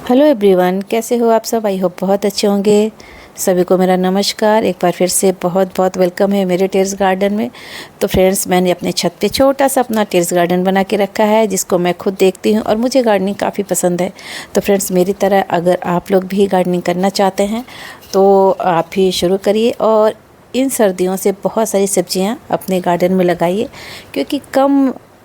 Hello everyone, कैसे हो आप सब। आई होप बहुत अच्छे होंगे। सभी को मेरा नमस्कार। एक बार फिर से बहुत बहुत वेलकम है मेरे टेरेस गार्डन में। तो फ्रेंड्स, मैंने अपने छत पे छोटा सा अपना टेरेस गार्डन बना के रखा है, जिसको मैं खुद देखती हूँ और मुझे गार्डनिंग काफ़ी पसंद है। तो फ्रेंड्स, मेरी तरह अगर आप लोग भी गार्डनिंग करना चाहते हैं तो आप भी शुरू करिए और इन सर्दियों से बहुत सारी सब्जियाँ अपने गार्डन में लगाइए, क्योंकि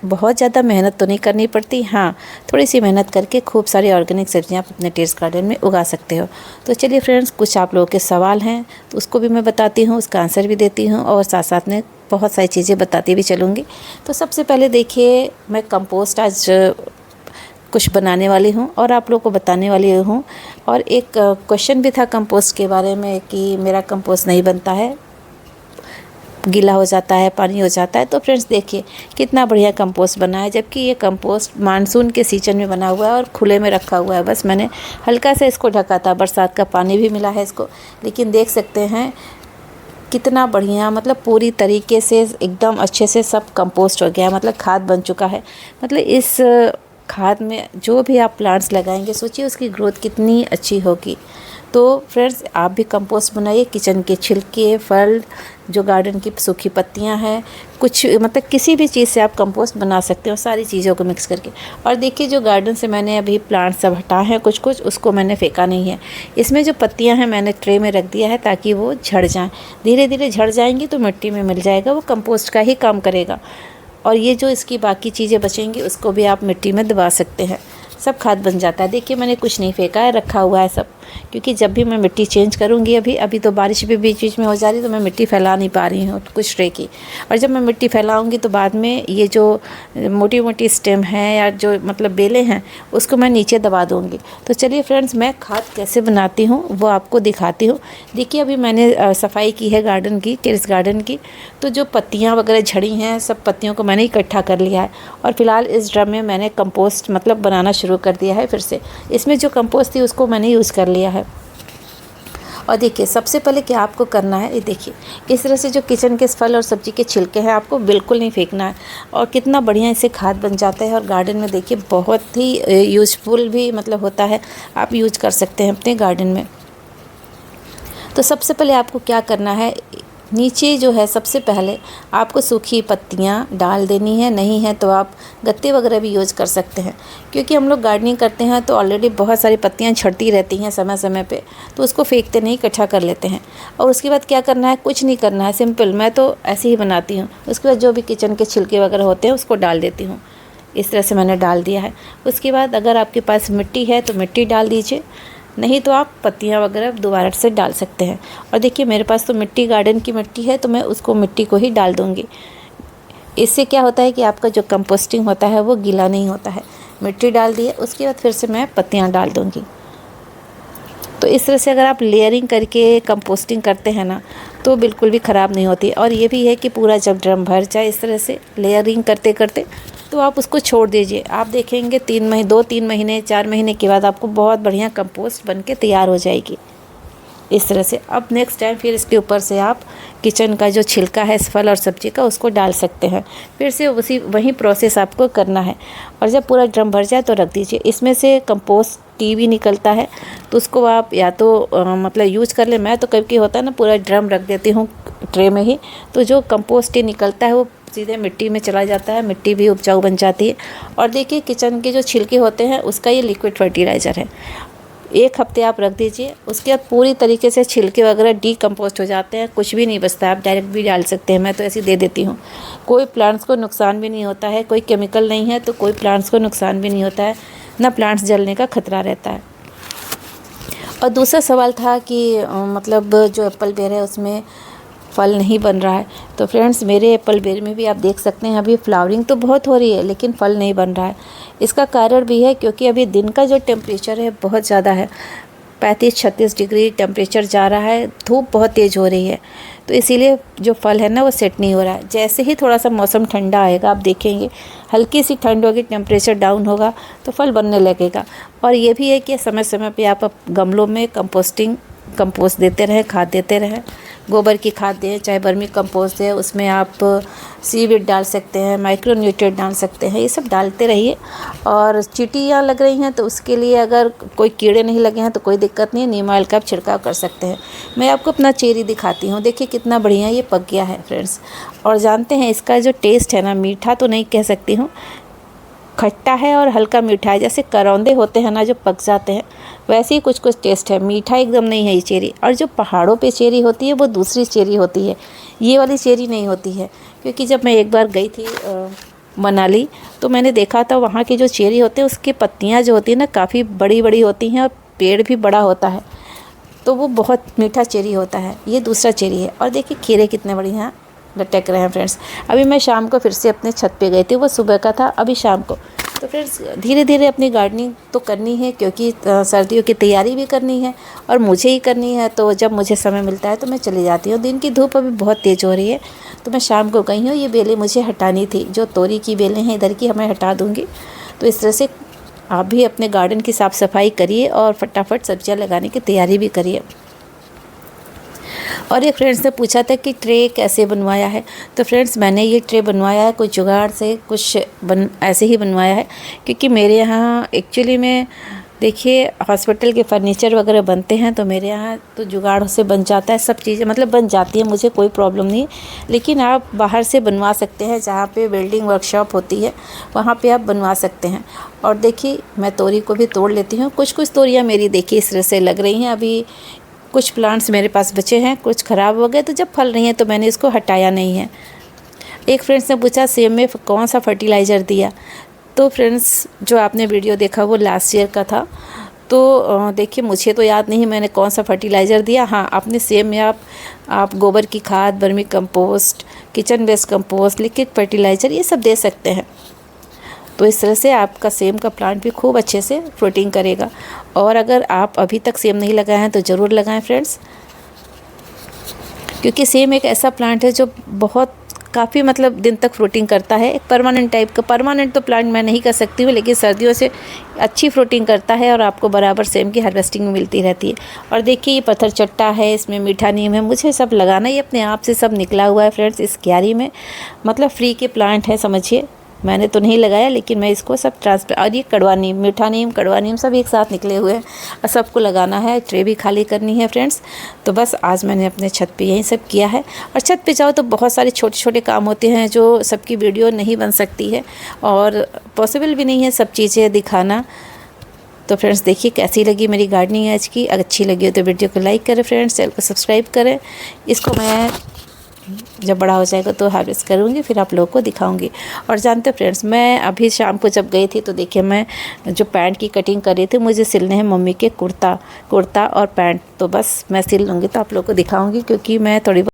बहुत ज़्यादा मेहनत तो नहीं करनी पड़ती। हाँ, थोड़ी सी मेहनत करके खूब सारी ऑर्गेनिक सब्जियां आप अपने टेरेस गार्डन में उगा सकते हो। तो चलिए फ्रेंड्स, कुछ आप लोगों के सवाल हैं तो उसको भी मैं बताती हूँ, उसका आंसर भी देती हूँ और साथ साथ में बहुत सारी चीज़ें बताती भी चलूँगी। तो सबसे पहले देखिए, मैं कंपोस्ट आज कुछ बनाने वाली हूँ और आप लोगों को बताने वाली हूँ। और एक क्वेश्चन भी था कंपोस्ट के बारे में कि मेरा कंपोस्ट नहीं बनता है, गीला हो जाता है, पानी हो जाता है। तो फ्रेंड्स देखिए कितना बढ़िया कंपोस्ट बना है, जबकि ये कंपोस्ट मानसून के सीजन में बना हुआ है और खुले में रखा हुआ है। बस मैंने हल्का सा इसको ढका था, बरसात का पानी भी मिला है इसको, लेकिन देख सकते हैं कितना बढ़िया, मतलब पूरी तरीके से एकदम अच्छे से सब कंपोस्ट हो गया, मतलब खाद बन चुका है। मतलब इस खाद में जो भी आप प्लांट्स लगाएंगे, सोचिए उसकी ग्रोथ कितनी अच्छी होगी। तो फ्रेंड्स, आप भी कंपोस्ट बनाइए। किचन के छिलके, फल, जो गार्डन की सूखी पत्तियां हैं, कुछ मतलब किसी भी चीज़ से आप कंपोस्ट बना सकते हो, सारी चीज़ों को मिक्स करके। और देखिए, जो गार्डन से मैंने अभी प्लांट सब हटाए हैं कुछ कुछ, उसको मैंने फेंका नहीं है। इसमें जो पत्तियां हैं मैंने ट्रे में रख दिया है ताकि वो झड़ जाएँ। धीरे धीरे झड़ जाएंगी तो मिट्टी में मिल जाएगा, वो कंपोस्ट का ही काम करेगा। और ये जो इसकी बाकी चीज़ें बचेंगी उसको भी आप मिट्टी में दबा सकते हैं, सब खाद बन जाता है। देखिए, मैंने कुछ नहीं फेंका है, रखा हुआ है सब, क्योंकि जब भी मैं मिट्टी चेंज करूँगी, अभी तो बारिश भी बीच बीच में हो जा रही, तो मैं मिट्टी फैला नहीं पा रही हूँ कुछ ट्रे की। और जब मैं मिट्टी फैलाऊँगी तो बाद में ये जो मोटी मोटी स्टेम है या जो मतलब बेलें हैं, उसको मैं नीचे दबा दूँगी। तो चलिए फ्रेंड्स, मैं खाद कैसे बनाती हूँ वो आपको दिखाती हूँ। देखिए, अभी मैंने सफाई की है गार्डन की, टेरेस गार्डन की। तो जो पत्तियाँ वगैरह झड़ी हैं, सब पत्तियों को मैंने इकट्ठा कर लिया है और फिलहाल इस ड्रम में मैंने कंपोस्ट मतलब बनाना शुरू कर दिया है। फिर से इसमें जो कंपोस्ट थी उसको मैंने यूज़ कर लिया है। और देखिए, सबसे पहले क्या आपको करना है, ये देखिए इस तरह से जो किचन के फल और सब्जी के छिलके हैं आपको बिल्कुल नहीं फेंकना है। और कितना बढ़िया इससे खाद बन जाता है और गार्डन में देखिए बहुत ही यूज़फुल भी मतलब होता है, आप यूज़ कर सकते हैं अपने गार्डन में। तो सबसे पहले आपको क्या करना है, नीचे जो है सबसे पहले आपको सूखी पत्तियाँ डाल देनी है। नहीं है तो आप गत्ते वगैरह भी यूज़ कर सकते हैं, क्योंकि हम लोग गार्डनिंग करते हैं तो ऑलरेडी बहुत सारी पत्तियाँ झड़ती रहती हैं समय समय पे, तो उसको फेंकते नहीं, इकट्ठा कर लेते हैं। और उसके बाद क्या करना है, कुछ नहीं करना है, सिंपल, मैं तो ऐसे ही बनाती हूँ। उसके बाद जो भी किचन के छिलके वगैरह होते हैं उसको डाल देती हूँ। इस तरह से मैंने डाल दिया है। उसके बाद अगर आपके पास मिट्टी है तो मिट्टी डाल दीजिए, नहीं तो आप पत्तियाँ वगैरह दोबारा से डाल सकते हैं। और देखिए, मेरे पास तो मिट्टी गार्डन की मिट्टी है, तो मैं उसको मिट्टी को ही डाल दूँगी। इससे क्या होता है कि आपका जो कंपोस्टिंग होता है वो गीला नहीं होता है। मिट्टी डाल दी है, उसके बाद फिर से मैं पत्तियाँ डाल दूँगी। तो इस तरह से अगर आप लेयरिंग करके कंपोस्टिंग करते हैं ना, तो बिल्कुल भी ख़राब नहीं होती। और ये भी है कि पूरा जब ड्रम भर जाए इस तरह से लेयरिंग करते करते, तो आप उसको छोड़ दीजिए। आप देखेंगे 2-3 महीने 4 महीने के बाद आपको बहुत बढ़िया कंपोस्ट बन के तैयार हो जाएगी इस तरह से। अब नेक्स्ट टाइम फिर इसके ऊपर से आप किचन का जो छिलका है इस फल और सब्जी का, उसको डाल सकते हैं। फिर से वही प्रोसेस आपको करना है। और जब पूरा ड्रम भर जाए तो रख दीजिए। इसमें से कंपोस्ट टी भी निकलता है, तो उसको आप या तो मतलब यूज कर ले। मैं तो कभी होता है ना, पूरा ड्रम रख देती हूँ ट्रे में ही, तो जो कंपोस्ट टी निकलता है वो सीधे मिट्टी में चला जाता है, मिट्टी भी उपजाऊ बन जाती है। और देखिए, किचन के जो छिलके होते हैं उसका ये लिक्विड फर्टिलाइज़र है। 1 हफ्ते आप रख दीजिए, उसके बाद पूरी तरीके से छिलके वगैरह डीकम्पोस्ट हो जाते हैं, कुछ भी नहीं बचता। आप डायरेक्ट भी डाल सकते हैं, मैं तो ऐसे दे देती हूँ। कोई प्लांट्स को नुकसान भी नहीं होता है, कोई केमिकल नहीं है, तो कोई प्लांट्स को नुकसान भी नहीं होता है, ना प्लांट्स जलने का खतरा रहता है। और दूसरा सवाल था कि मतलब जो एप्पल बेर है उसमें फल नहीं बन रहा है। तो फ्रेंड्स, मेरे एप्पल बेर में भी आप देख सकते हैं अभी फ्लावरिंग तो बहुत हो रही है, लेकिन फल नहीं बन रहा है। इसका कारण भी है क्योंकि अभी दिन का जो टेम्परेचर है बहुत ज़्यादा है, 35-36 डिग्री टेम्परेचर जा रहा है, धूप बहुत तेज़ हो रही है। तो इसीलिए जो फल है ना वो सेट नहीं हो रहा है। जैसे ही थोड़ा सा मौसम ठंडा आएगा, आप देखेंगे हल्की सी ठंड होगी, टेम्परेचर डाउन होगा, तो फल बनने लगेगा। और ये भी है कि समय समय पे आप गमलों में कंपोस्ट देते रहें, खाद देते रहें, गोबर की खाद दें, चाहे वर्मी कंपोस्ट है, उसमें आप सीवीड डाल सकते हैं, माइक्रो न्यूट्रिएंट डाल सकते हैं, ये सब डालते रहिए। और चींटियाँ लग रही हैं तो उसके लिए अगर कोई कीड़े नहीं लगे हैं तो कोई दिक्कत नहीं है, नीम ऑयल का आप छिड़काव कर सकते हैं। मैं आपको अपना चेरी दिखाती हूँ, देखिए कितना बढ़िया ये पक गया है फ्रेंड्स। और जानते हैं इसका जो टेस्ट है ना, मीठा तो नहीं कह सकती हूँ, खट्टा है और हल्का मीठा है। जैसे करौंदे होते हैं ना जो पक जाते हैं, वैसे ही कुछ कुछ टेस्ट है, मीठा एकदम नहीं है ये चेरी। और जो पहाड़ों पे चेरी होती है वो दूसरी चेरी होती है, ये वाली चेरी नहीं होती है। क्योंकि जब मैं एक बार गई थी मनाली, तो मैंने देखा था वहाँ की जो चेरी होते हैं उसकी पत्तियाँ जो होती है ना काफ़ी बड़ी बड़ी होती हैं और पेड़ भी बड़ा होता है, तो वो बहुत मीठा चेरी होता है। ये दूसरा चेरी है। और देखिए खीरे कितने बढ़िया लटक रहे हैं फ्रेंड्स। अभी मैं शाम को फिर से अपने छत पे गई थी, वो सुबह का था, अभी शाम को। तो फ्रेंड्स धीरे धीरे अपनी गार्डनिंग तो करनी है, क्योंकि सर्दियों की तैयारी भी करनी है और मुझे ही करनी है। तो जब मुझे समय मिलता है तो मैं चली जाती हूँ। दिन की धूप अभी बहुत तेज़ हो रही है, तो मैं शाम को गई हूँ। ये बेलें मुझे हटानी थी, जो तोरी की बेलें हैं इधर की, हमें हटा दूँगी। तो इस तरह से आप भी अपने गार्डन की साफ़ सफाई करिए और फटाफट सब्जियाँ लगाने की तैयारी भी करिए। और एक फ्रेंड्स ने पूछा था कि ट्रे कैसे बनवाया है, तो फ्रेंड्स मैंने ये ट्रे बनवाया है कुछ जुगाड़ से, कुछ ऐसे ही बनवाया है। क्योंकि मेरे यहाँ एक्चुअली में देखिए हॉस्पिटल के फर्नीचर वगैरह बनते हैं, तो मेरे यहाँ तो जुगाड़ से बन जाता है, सब चीज़ें मतलब बन जाती है, मुझे कोई प्रॉब्लम नहीं। लेकिन आप बाहर से बनवा सकते हैं, जहाँ पे वेल्डिंग वर्कशॉप होती है वहाँ पे आप बनवा सकते हैं। और देखिए मैं तोरी को भी तोड़ लेती हूँ। कुछ कुछ तोरियाँ मेरी देखिए इस तरह से लग रही हैं। अभी कुछ प्लांट्स मेरे पास बचे हैं, कुछ ख़राब हो गए, तो जब फल रही हैं तो मैंने इसको हटाया नहीं है। एक फ्रेंड्स ने पूछा सेब में कौन सा फर्टिलाइज़र दिया, तो फ्रेंड्स जो आपने वीडियो देखा वो लास्ट ईयर का था। तो देखिए मुझे तो याद नहीं मैंने कौन सा फर्टिलाइज़र दिया। हाँ, अपने सेब में आप गोबर की खाद, vermicompost, kitchen waste compost, liquid fertiliser ये सब दे सकते हैं। तो इस तरह से आपका सेम का प्लांट भी खूब अच्छे से फ्रूटिंग करेगा। और अगर आप अभी तक सेम नहीं लगाए हैं तो ज़रूर लगाएं फ्रेंड्स, क्योंकि सेम एक ऐसा प्लांट है जो बहुत काफ़ी मतलब दिन तक फ्रूटिंग करता है। एक परमानेंट टाइप का, परमानेंट तो प्लांट मैं नहीं कर सकती हूँ, लेकिन सर्दियों से अच्छी फ्रूटिंग करता है और आपको बराबर सेम की हार्वेस्टिंग मिलती रहती है। और देखिए ये पत्थर चट्टा है, इसमें मीठा नीम है, मुझे सब लगाना, ये अपने आप से सब निकला हुआ है फ्रेंड्स इस क्यारी में, मतलब फ्री के प्लांट है समझिए। मैंने तो नहीं लगाया, लेकिन मैं इसको सब ट्रांसफर, और ये कड़वा नीम, मीठा नीम, कड़वा नीम सब एक साथ निकले हुए हैं और सबको लगाना है। ट्रे भी खाली करनी है फ्रेंड्स। तो बस आज मैंने अपने छत पे यही सब किया है। और छत पे जाओ तो बहुत सारे छोटे छोटे काम होते हैं जो सबकी वीडियो नहीं बन सकती है और पॉसिबल भी नहीं है सब चीज़ें दिखाना। तो फ्रेंड्स देखिए कैसी लगी मेरी गार्डनिंग आज की। अगर अच्छी लगी हो तो वीडियो को लाइक करें फ्रेंड्स, चैनल को सब्सक्राइब करें। इसको मैं जब बड़ा हो जाएगा तो हार्वेस्ट करूँगी, फिर आप लोगों को दिखाऊंगी। और जानते हो फ्रेंड्स, मैं अभी शाम को जब गई थी तो देखिए मैं जो पैंट की कटिंग कर रही थी, मुझे सिलने हैं मम्मी के कुर्ता और पैंट, तो बस मैं सिल लूँगी तो आप लोगों को दिखाऊंगी, क्योंकि मैं थोड़ी